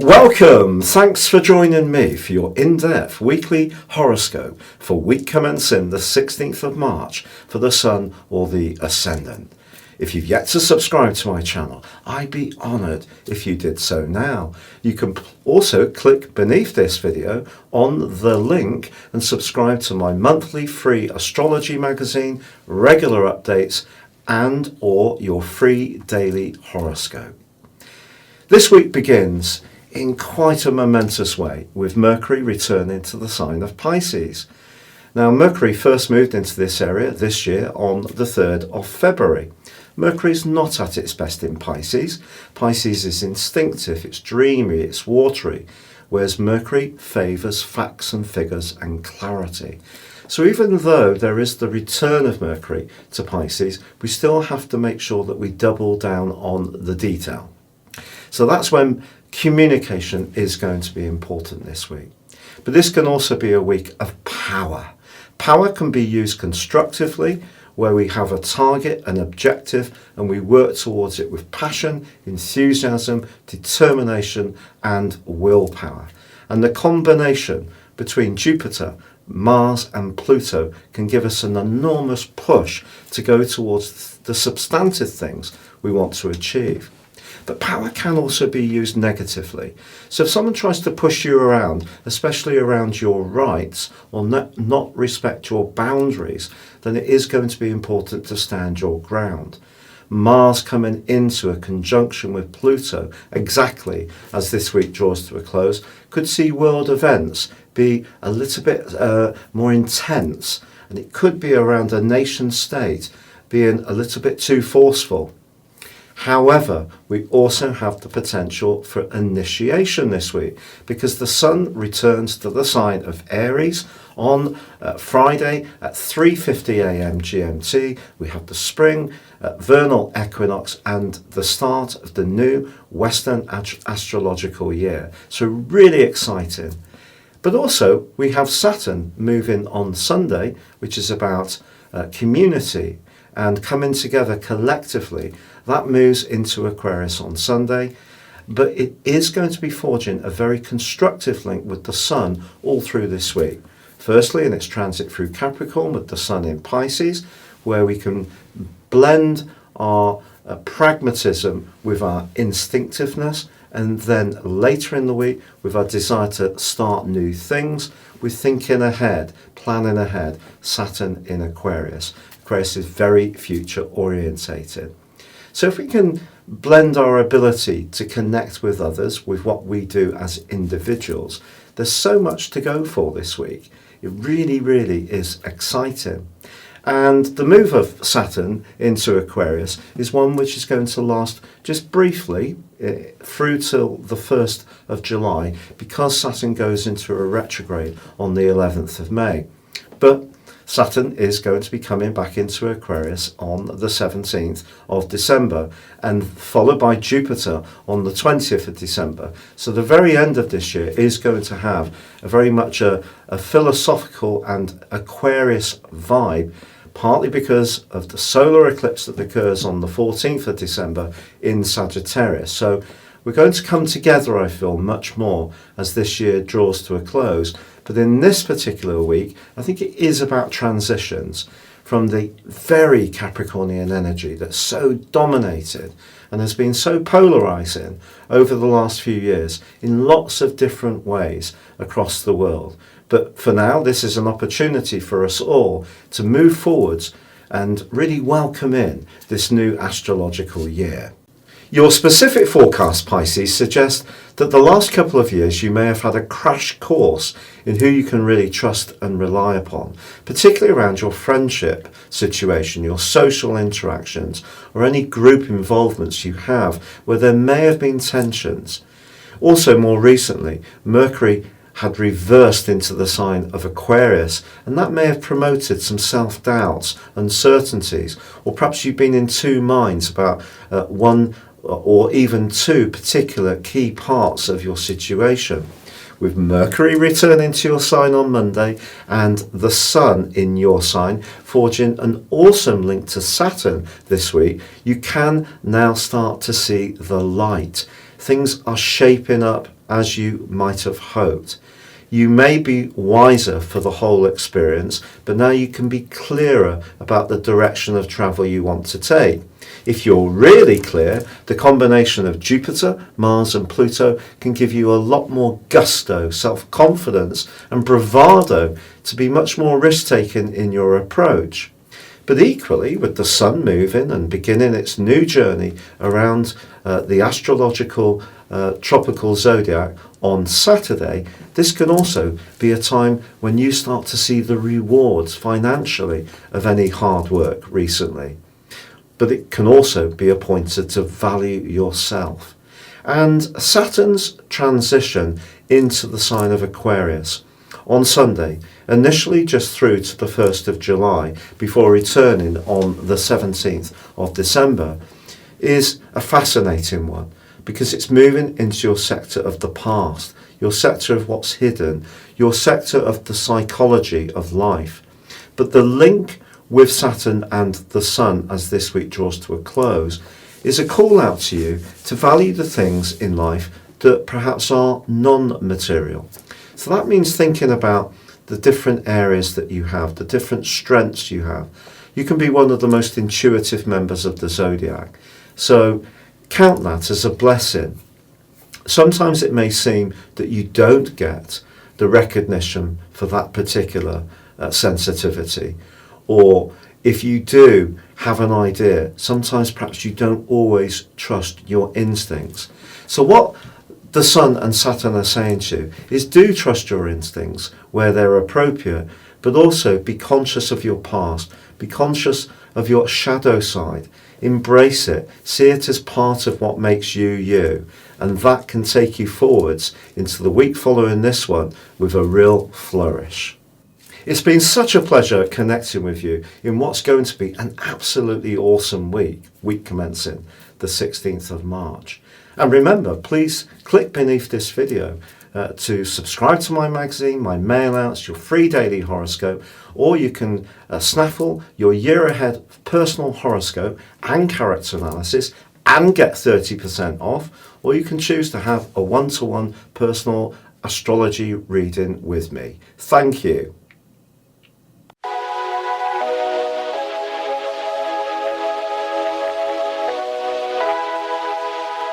Welcome! Thanks for joining me for your in-depth weekly horoscope for week commencing the 16th of March for the Sun or the Ascendant. If you've yet to subscribe to my channel, I'd be honoured if you did so now. You can also click beneath this video on the link and subscribe to my monthly free astrology magazine, regular updates and or your free daily horoscope. This week begins in quite a momentous way with Mercury returning to the sign of Pisces. Now Mercury first moved into this area this year on the 3rd of February. Mercury is not at its best in Pisces. Pisces is instinctive, it's dreamy, it's watery, whereas Mercury favours facts and figures and clarity. So even though there is the return of Mercury to Pisces, we still have to make sure that we double down on the detail. So that's when communication is going to be important this week. But this can also be a week of power. Power can be used constructively, where we have a target, an objective, and we work towards it with passion, enthusiasm, determination, and willpower. And the combination between Jupiter, Mars, and Pluto can give us an enormous push to go towards the substantive things we want to achieve. But power can also be used negatively. So if someone tries to push you around, especially around your rights, or not respect your boundaries, then it is going to be important to stand your ground. Mars coming into a conjunction with Pluto, exactly as this week draws to a close, could see world events be a little bit more intense. And it could be around a nation state being a little bit too forceful. However, we also have the potential for initiation this week because the Sun returns to the sign of Aries on Friday at 3:50 a.m. GMT. We have the spring vernal equinox and the start of the new Western astrological year. So really exciting. But also we have Saturn moving on Sunday, which is about community and coming together collectively. That moves into Aquarius on Sunday, but it is going to be forging a very constructive link with the Sun all through this week. Firstly, in its transit through Capricorn with the Sun in Pisces, where we can blend our pragmatism with our instinctiveness, and then later in the week with our desire to start new things, with thinking ahead, planning ahead, Saturn in Aquarius. Aquarius is very future orientated. So if we can blend our ability to connect with others with what we do as individuals, there's so much to go for this week. It really, really is exciting. And the move of Saturn into Aquarius is one which is going to last just briefly through till the 1st of July because Saturn goes into a retrograde on the 11th of May. But Saturn is going to be coming back into Aquarius on the 17th of December and followed by Jupiter on the 20th of December. So the very end of this year is going to have a very much a philosophical and Aquarius vibe, partly because of the solar eclipse that occurs on the 14th of December in Sagittarius. So we're going to come together, I feel, much more as this year draws to a close. But in this particular week, I think it is about transitions from the very Capricornian energy that's so dominated and has been so polarizing over the last few years in lots of different ways across the world. But for now, this is an opportunity for us all to move forwards and really welcome in this new astrological year. Your specific forecast, Pisces, suggests that the last couple of years you may have had a crash course in who you can really trust and rely upon, particularly around your friendship situation, your social interactions, or any group involvements you have where there may have been tensions. Also, more recently, Mercury had reversed into the sign of Aquarius, and that may have promoted some self-doubts, uncertainties, or perhaps you've been in two minds about one or even two particular key parts of your situation. With Mercury returning to your sign on Monday and the Sun in your sign forging an awesome link to Saturn this week, you can now start to see the light. Things are shaping up as you might have hoped. You may be wiser for the whole experience, but now you can be clearer about the direction of travel you want to take. If you're really clear, the combination of Jupiter, Mars and Pluto can give you a lot more gusto, self-confidence and bravado to be much more risk-taking in your approach. But equally, with the Sun moving and beginning its new journey around the astrological tropical zodiac on Saturday, this can also be a time when you start to see the rewards financially of any hard work recently. But it can also be a pointer to value yourself. And Saturn's transition into the sign of Aquarius on Sunday, initially just through to the 1st of July, before returning on the 17th of December, is a fascinating one because it's moving into your sector of the past, your sector of what's hidden, your sector of the psychology of life. But the link with Saturn and the Sun as this week draws to a close is a call out to you to value the things in life that perhaps are non-material. So that means thinking about the different areas that you have, the different strengths you have. You can be one of the most intuitive members of the Zodiac. So count that as a blessing. Sometimes it may seem that you don't get the recognition for that particular sensitivity. Or if you do have an idea, sometimes perhaps you don't always trust your instincts. So what the Sun and Saturn are saying to you is do trust your instincts where they're appropriate, but also be conscious of your past, be conscious of your shadow side, embrace it, see it as part of what makes you you, and that can take you forwards into the week following this one with a real flourish. It's been such a pleasure connecting with you in what's going to be an absolutely awesome week commencing the 16th of March. And remember, please click beneath this video to subscribe to my magazine, my mail outs, your free daily horoscope, or you can snaffle your year ahead personal horoscope and character analysis and get 30% off, or you can choose to have a one-to-one personal astrology reading with me. Thank you.